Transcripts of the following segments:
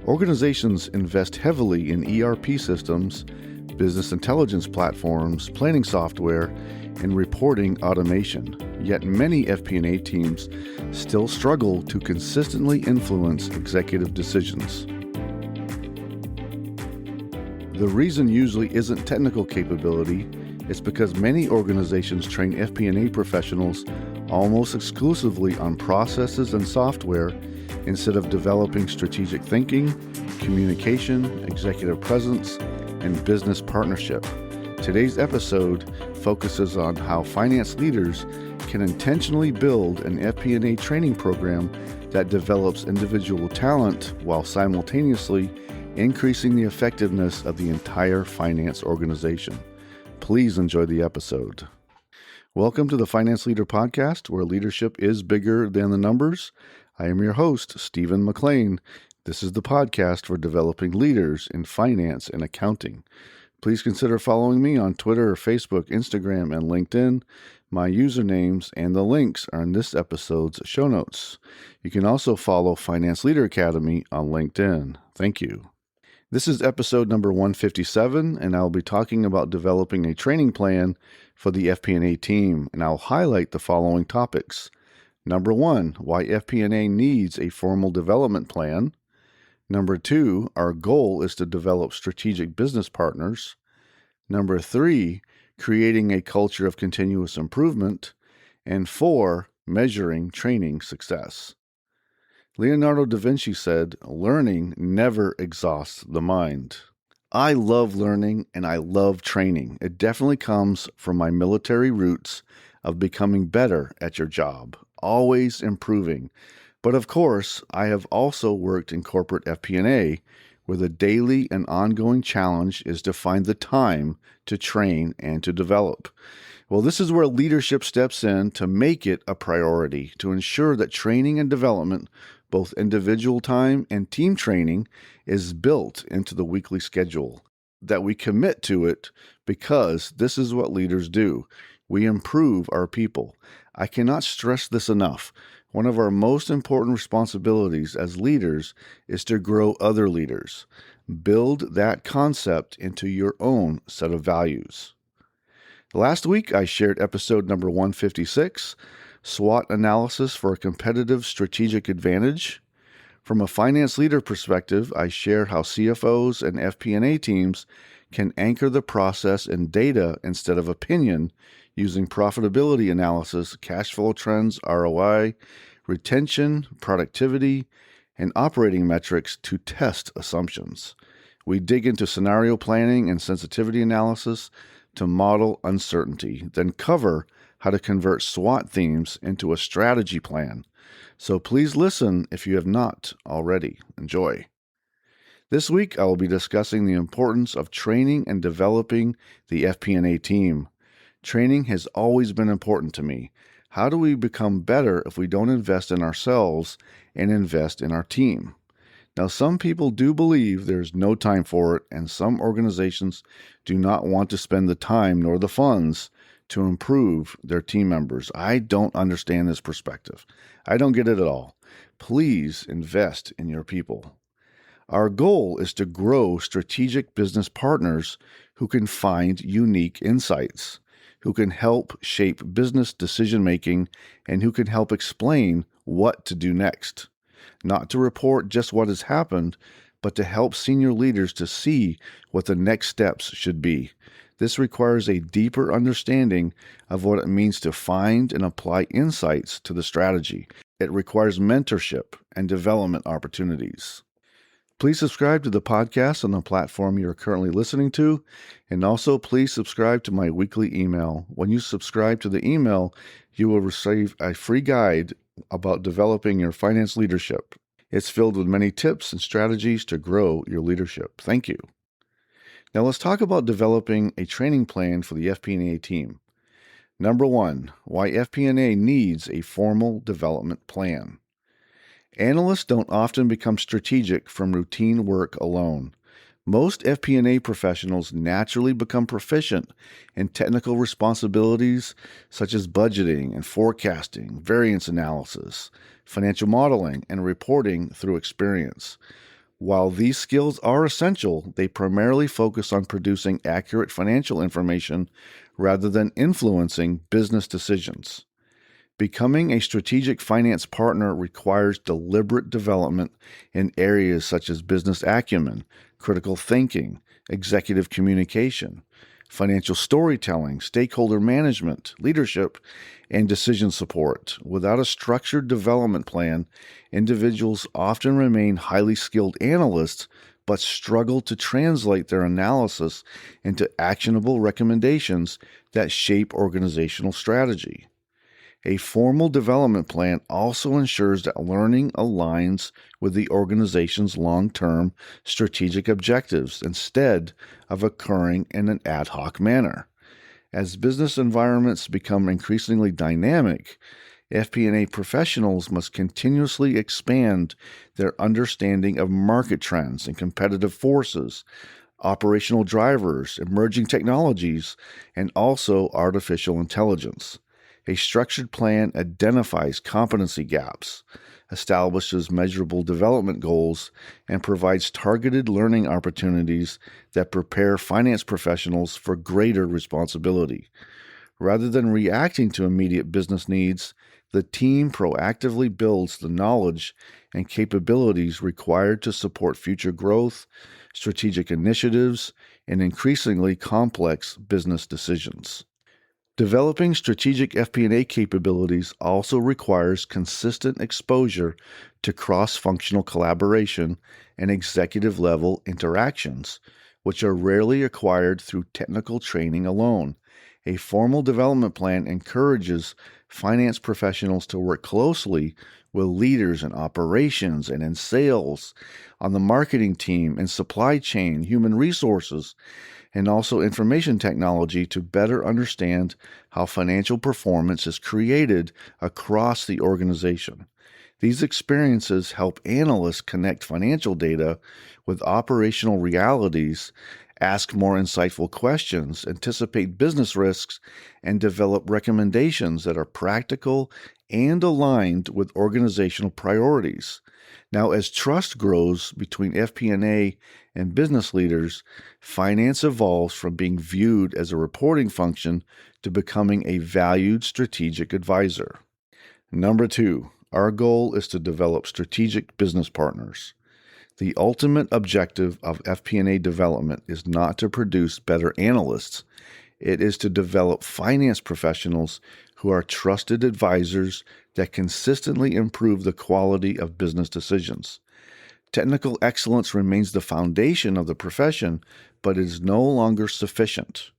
Organizations invest heavily in ERP systems, business intelligence platforms, planning software, and reporting automation. Yet many FP&A teams still struggle to consistently influence executive decisions. The reason usually isn't technical capability. It's because many organizations train FP&A professionals almost exclusively on processes and software instead of developing strategic thinking, communication, executive presence, and business partnership. Today's episode focuses on how finance leaders can intentionally build an FP&A training program that develops individual talent while simultaneously increasing the effectiveness of the entire finance organization. Please enjoy the episode. Welcome to the Finance Leader Podcast, where leadership is bigger than the numbers. I am your host, Stephen McLean. This is the podcast for developing leaders in finance and accounting. Please consider following me on Twitter, Facebook, Instagram, and LinkedIn. My usernames and the links are in this episode's show notes. You can also follow Finance Leader Academy on LinkedIn. Thank you. This is episode number 157, and I'll be talking about developing a training plan for the FP&A team, and I'll highlight the following topics. Number 1, why FP&A needs a formal development plan. Number 2, our goal is to develop strategic business partners. Number 3, creating a culture of continuous improvement. And 4, measuring training success. Leonardo da Vinci said, "Learning never exhausts the mind." I love learning and I love training. It definitely comes from my military roots of becoming better at your job, always improving. But of course, I have also worked in corporate FP&A, where the daily and ongoing challenge is to find the time to train and to develop. Well, this is where leadership steps in to make it a priority, to ensure that training and development, both individual time and team training, is built into the weekly schedule, that we commit to it because this is what leaders do. We improve our people. I cannot stress this enough. One of our most important responsibilities as leaders is to grow other leaders. Build that concept into your own set of values. Last week, I shared episode number 156, SWOT Analysis for a Competitive Strategic Advantage. From a finance leader perspective, I share how CFOs and FP&A teams can anchor the process in data instead of opinion using profitability analysis, cash flow trends, ROI, retention, productivity, and operating metrics to test assumptions. We dig into scenario planning and sensitivity analysis to model uncertainty, then cover how to convert SWOT themes into a strategy plan. So please listen if you have not already. Enjoy. This week, I will be discussing the importance of training and developing the FP&A team. Training has always been important to me. How do we become better if we don't invest in ourselves and invest in our team? Now, some people do believe there's no time for it, and some organizations do not want to spend the time nor the funds to improve their team members. I don't understand this perspective. I don't get it at all. Please invest in your people. Our goal is to grow strategic business partners who can find unique insights, who can help shape business decision-making, and who can help explain what to do next. Not to report just what has happened, but to help senior leaders to see what the next steps should be. This requires a deeper understanding of what it means to find and apply insights to the strategy. It requires mentorship and development opportunities. Please subscribe to the podcast on the platform you are currently listening to, and also please subscribe to my weekly email. When you subscribe to the email, you will receive a free guide about developing your finance leadership. It's filled with many tips and strategies to grow your leadership. Thank you. Now let's talk about developing a training plan for the FP&A team. Number 1, why FP&A needs a formal development plan. Analysts don't often become strategic from routine work alone. Most FP&A professionals naturally become proficient in technical responsibilities such as budgeting and forecasting, variance analysis, financial modeling, and reporting through experience. While these skills are essential, they primarily focus on producing accurate financial information rather than influencing business decisions. Becoming a strategic finance partner requires deliberate development in areas such as business acumen, critical thinking, executive communication, financial storytelling, stakeholder management, leadership, and decision support. Without a structured development plan, individuals often remain highly skilled analysts but struggle to translate their analysis into actionable recommendations that shape organizational strategy. A formal development plan also ensures that learning aligns with the organization's long-term strategic objectives instead of occurring in an ad hoc manner. As business environments become increasingly dynamic, FP&A professionals must continuously expand their understanding of market trends and competitive forces, operational drivers, emerging technologies, and also artificial intelligence. A structured plan identifies competency gaps, establishes measurable development goals, and provides targeted learning opportunities that prepare finance professionals for greater responsibility. Rather than reacting to immediate business needs, the team proactively builds the knowledge and capabilities required to support future growth, strategic initiatives, and increasingly complex business decisions. Developing strategic FP&A capabilities also requires consistent exposure to cross-functional collaboration and executive-level interactions, which are rarely acquired through technical training alone. A formal development plan encourages finance professionals to work closely with leaders in operations and in sales, on the marketing team, in supply chain, human resources, and also information technology to better understand how financial performance is created across the organization. These experiences help analysts connect financial data with operational realities, ask more insightful questions, anticipate business risks, and develop recommendations that are practical and aligned with organizational priorities. Now, as trust grows between FP&A and business leaders, finance evolves from being viewed as a reporting function to becoming a valued strategic advisor. Number 2, our goal is to develop strategic business partners. The ultimate objective of FP&A development is not to produce better analysts. It is to develop finance professionals who are trusted advisors that consistently improve the quality of business decisions. Technical excellence remains the foundation of the profession, but it is no longer sufficient.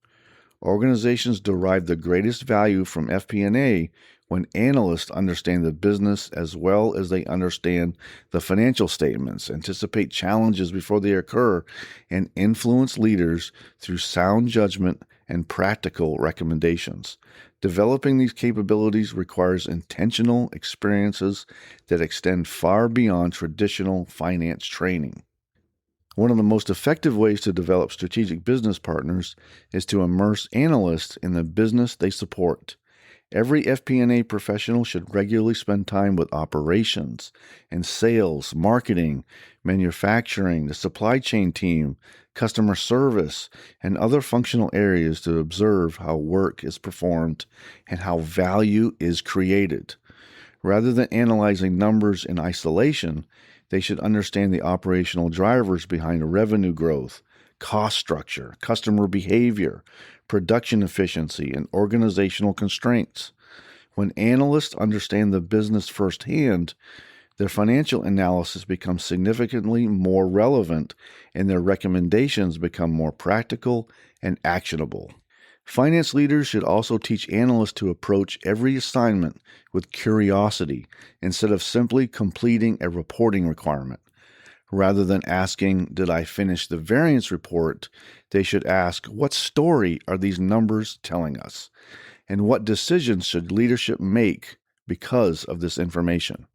Organizations derive the greatest value from FP&A when analysts understand the business as well as they understand the financial statements, anticipate challenges before they occur, and influence leaders through sound judgment and practical recommendations. Developing these capabilities requires intentional experiences that extend far beyond traditional finance training. One of the most effective ways to develop strategic business partners is to immerse analysts in the business they support. Every FP&A professional should regularly spend time with operations and sales, marketing, manufacturing, the supply chain team, customer service, and other functional areas to observe how work is performed and how value is created. Rather than analyzing numbers in isolation, they should understand the operational drivers behind revenue growth, cost structure, customer behavior, production efficiency, and organizational constraints. When analysts understand the business firsthand, their financial analysis becomes significantly more relevant and their recommendations become more practical and actionable. Finance leaders should also teach analysts to approach every assignment with curiosity instead of simply completing a reporting requirement. Rather than asking, "Did I finish the variance report?" they should ask, "What story are these numbers telling us? And what decisions should leadership make because of this information?"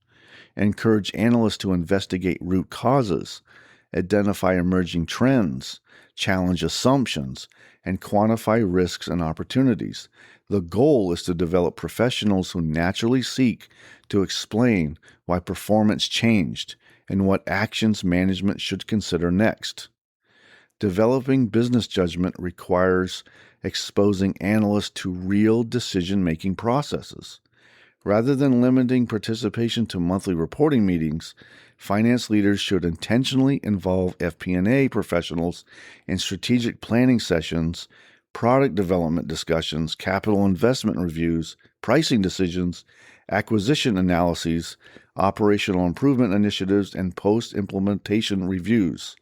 Encourage analysts to investigate root causes, identify emerging trends, challenge assumptions, and quantify risks and opportunities. The goal is to develop professionals who naturally seek to explain why performance changed and what actions management should consider next. Developing business judgment requires exposing analysts to real decision-making processes. Rather than limiting participation to monthly reporting meetings, finance leaders should intentionally involve FP&A professionals in strategic planning sessions, product development discussions, capital investment reviews, pricing decisions, acquisition analyses, operational improvement initiatives, and post-implementation reviews.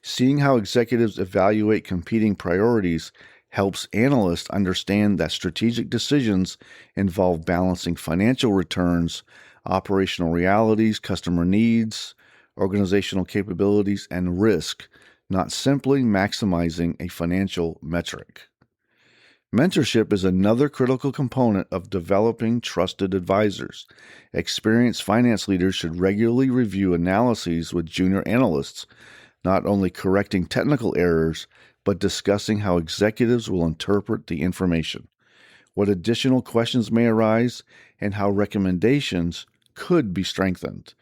Seeing how executives evaluate competing priorities helps analysts understand that strategic decisions involve balancing financial returns, operational realities, customer needs, organizational capabilities, and risk, not simply maximizing a financial metric. Mentorship is another critical component of developing trusted advisors. Experienced finance leaders should regularly review analyses with junior analysts, not only correcting technical errors, but discussing how executives will interpret the information, what additional questions may arise, and how recommendations could be strengthened.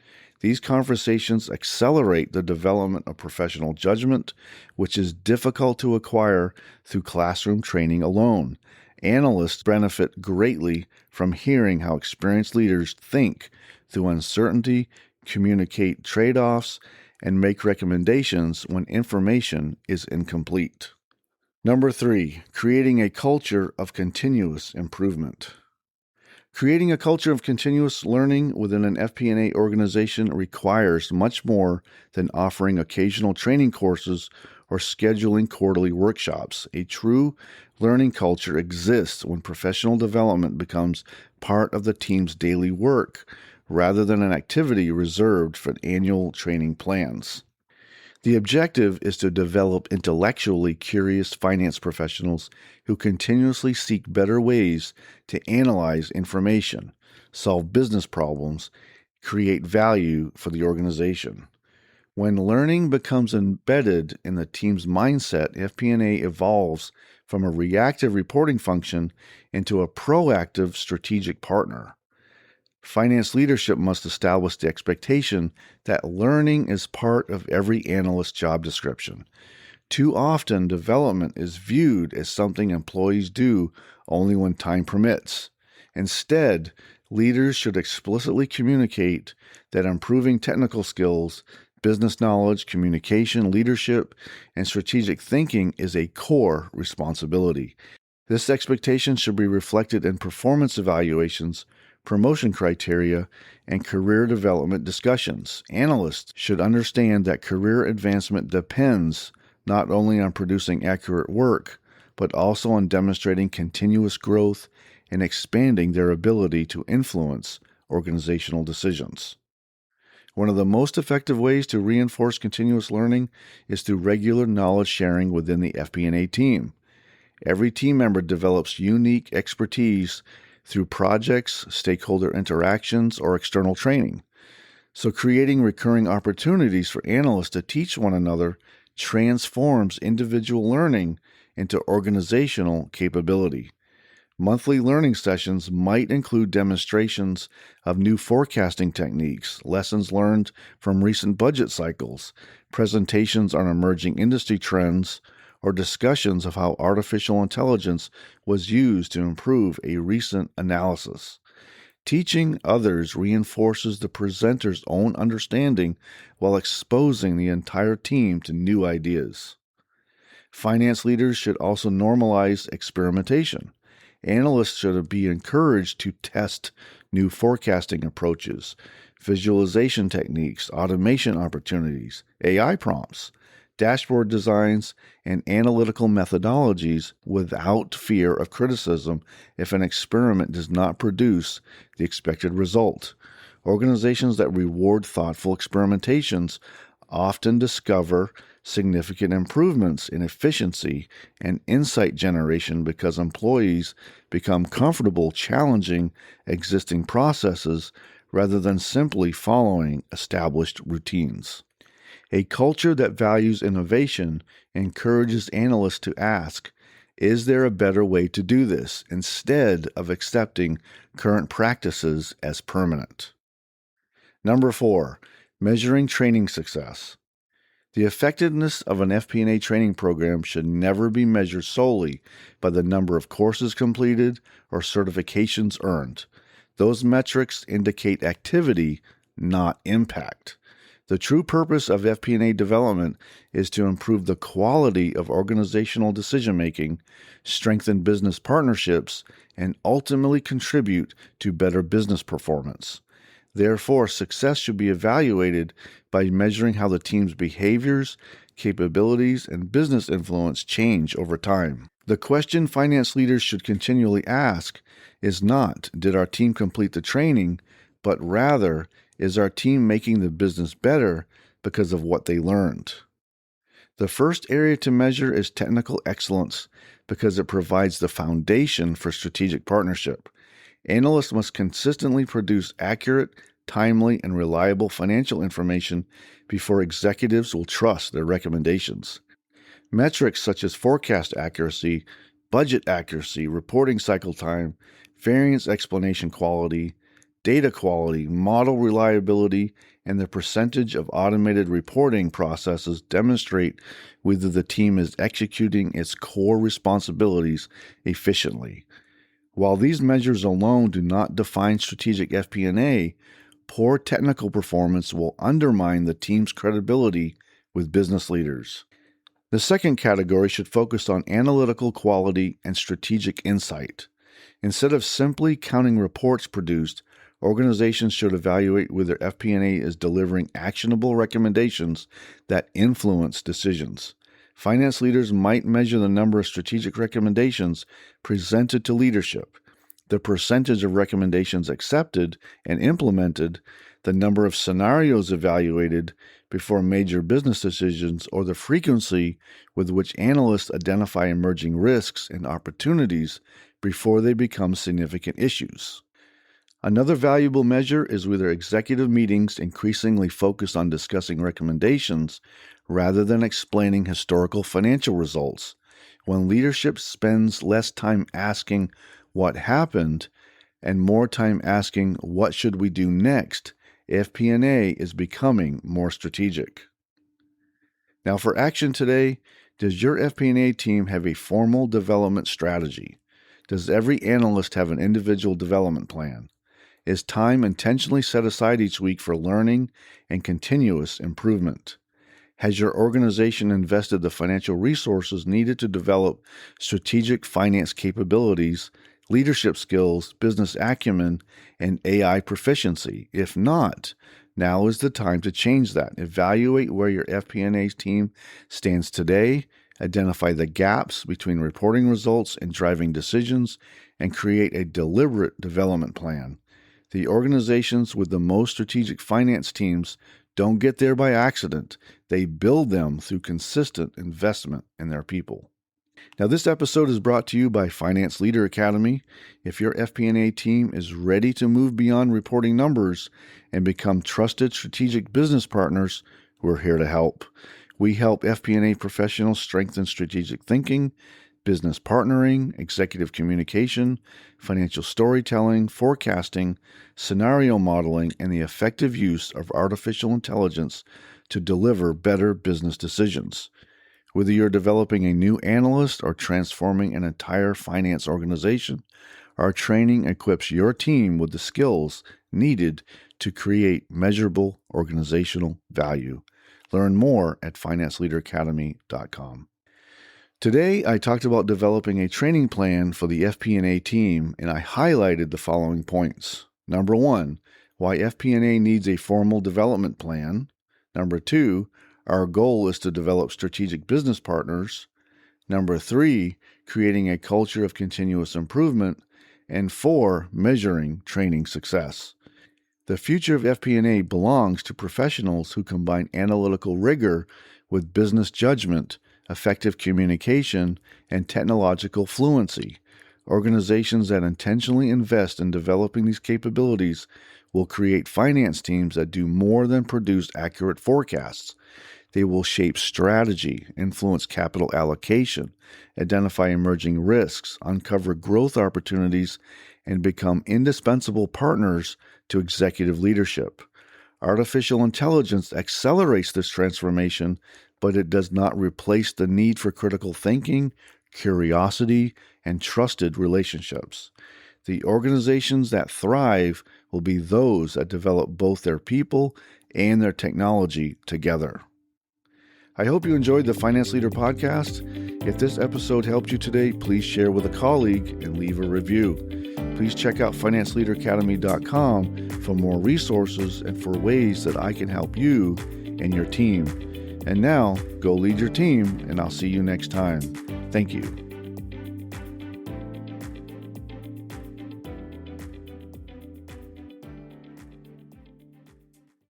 These conversations accelerate the development of professional judgment, which is difficult to acquire through classroom training alone. Analysts benefit greatly from hearing how experienced leaders think through uncertainty, communicate trade-offs, and make recommendations when information is incomplete. Number 3, creating a culture of continuous improvement. Creating a culture of continuous learning within an FP&A organization requires much more than offering occasional training courses or scheduling quarterly workshops. A true learning culture exists when professional development becomes part of the team's daily work, rather than an activity reserved for annual training plans. The objective is to develop intellectually curious finance professionals who continuously seek better ways to analyze information, solve business problems, create value for the organization. When learning becomes embedded in the team's mindset, FP&A evolves from a reactive reporting function into a proactive strategic partner. Finance leadership must establish the expectation that learning is part of every analyst's job description. Too often, development is viewed as something employees do only when time permits. Instead, leaders should explicitly communicate that improving technical skills, business knowledge, communication, leadership, and strategic thinking is a core responsibility. This expectation should be reflected in performance evaluations, promotion criteria, and career development discussions. Analysts should understand that career advancement depends not only on producing accurate work, but also on demonstrating continuous growth and expanding their ability to influence organizational decisions. One of the most effective ways to reinforce continuous learning is through regular knowledge sharing within the FP&A team. Every team member develops unique expertise through projects, stakeholder interactions, or external training. So creating recurring opportunities for analysts to teach one another transforms individual learning into organizational capability. Monthly learning sessions might include demonstrations of new forecasting techniques, lessons learned from recent budget cycles, presentations on emerging industry trends, or discussions of how artificial intelligence was used to improve a recent analysis. Teaching others reinforces the presenter's own understanding while exposing the entire team to new ideas. Finance leaders should also normalize experimentation. Analysts should be encouraged to test new forecasting approaches, visualization techniques, automation opportunities, AI prompts, dashboard designs, and analytical methodologies without fear of criticism if an experiment does not produce the expected result. Organizations that reward thoughtful experimentations often discover significant improvements in efficiency and insight generation because employees become comfortable challenging existing processes rather than simply following established routines. A culture that values innovation encourages analysts to ask, is there a better way to do this, instead of accepting current practices as permanent? Number 4, Measuring training success. The effectiveness of an FP&A training program should never be measured solely by the number of courses completed or certifications earned. Those metrics indicate activity, not impact. The true purpose of FP&A development is to improve the quality of organizational decision-making, strengthen business partnerships, and ultimately contribute to better business performance. Therefore, success should be evaluated by measuring how the team's behaviors, capabilities, and business influence change over time. The question finance leaders should continually ask is not, did our team complete the training, but rather, is our team making the business better because of what they learned? The first area to measure is technical excellence because it provides the foundation for strategic partnership. Analysts must consistently produce accurate, timely, and reliable financial information before executives will trust their recommendations. Metrics such as forecast accuracy, budget accuracy, reporting cycle time, variance explanation quality, data quality, model reliability, and the percentage of automated reporting processes demonstrate whether the team is executing its core responsibilities efficiently. While these measures alone do not define strategic FP&A, poor technical performance will undermine the team's credibility with business leaders. The second category should focus on analytical quality and strategic insight. Instead of simply counting reports produced, organizations should evaluate whether FP&A is delivering actionable recommendations that influence decisions. Finance leaders might measure the number of strategic recommendations presented to leadership, the percentage of recommendations accepted and implemented, the number of scenarios evaluated before major business decisions, or the frequency with which analysts identify emerging risks and opportunities before they become significant issues. Another valuable measure is whether executive meetings increasingly focus on discussing recommendations rather than explaining historical financial results. When leadership spends less time asking what happened and more time asking what should we do next, FP&A is becoming more strategic. Now for action today, does your FP&A team have a formal development strategy? Does every analyst have an individual development plan? Is time intentionally set aside each week for learning and continuous improvement? Has your organization invested the financial resources needed to develop strategic finance capabilities, leadership skills, business acumen, and AI proficiency? If not, now is the time to change that. Evaluate where your FP&A team stands today, identify the gaps between reporting results and driving decisions, and create a deliberate development plan. The organizations with the most strategic finance teams don't get there by accident. They build them through consistent investment in their people. Now, this episode is brought to you by Finance Leader Academy. If your FP&A team is ready to move beyond reporting numbers and become trusted strategic business partners, we're here to help. We help FP&A professionals strengthen strategic thinking, business partnering, executive communication, financial storytelling, forecasting, scenario modeling, and the effective use of artificial intelligence to deliver better business decisions. Whether you're developing a new analyst or transforming an entire finance organization, our training equips your team with the skills needed to create measurable organizational value. Learn more at financeleaderacademy.com. Today, I talked about developing a training plan for the FP&A team, and I highlighted the following points. Number 1, why FP&A needs a formal development plan. Number 2, our goal is to develop strategic business partners. Number 3, creating a culture of continuous improvement. And 4, measuring training success. The future of FP&A belongs to professionals who combine analytical rigor with business judgment, effective communication, and technological fluency. Organizations that intentionally invest in developing these capabilities will create finance teams that do more than produce accurate forecasts. They will shape strategy, influence capital allocation, identify emerging risks, uncover growth opportunities, and become indispensable partners to executive leadership. Artificial intelligence accelerates this transformation, but it does not replace the need for critical thinking, curiosity, and trusted relationships. The organizations that thrive will be those that develop both their people and their technology together. I hope you enjoyed the Finance Leader Podcast. If this episode helped you today, please share with a colleague and leave a review. Please check out financeleaderacademy.com for more resources and for ways that I can help you and your team. And now, go lead your team, and I'll see you next time. Thank you.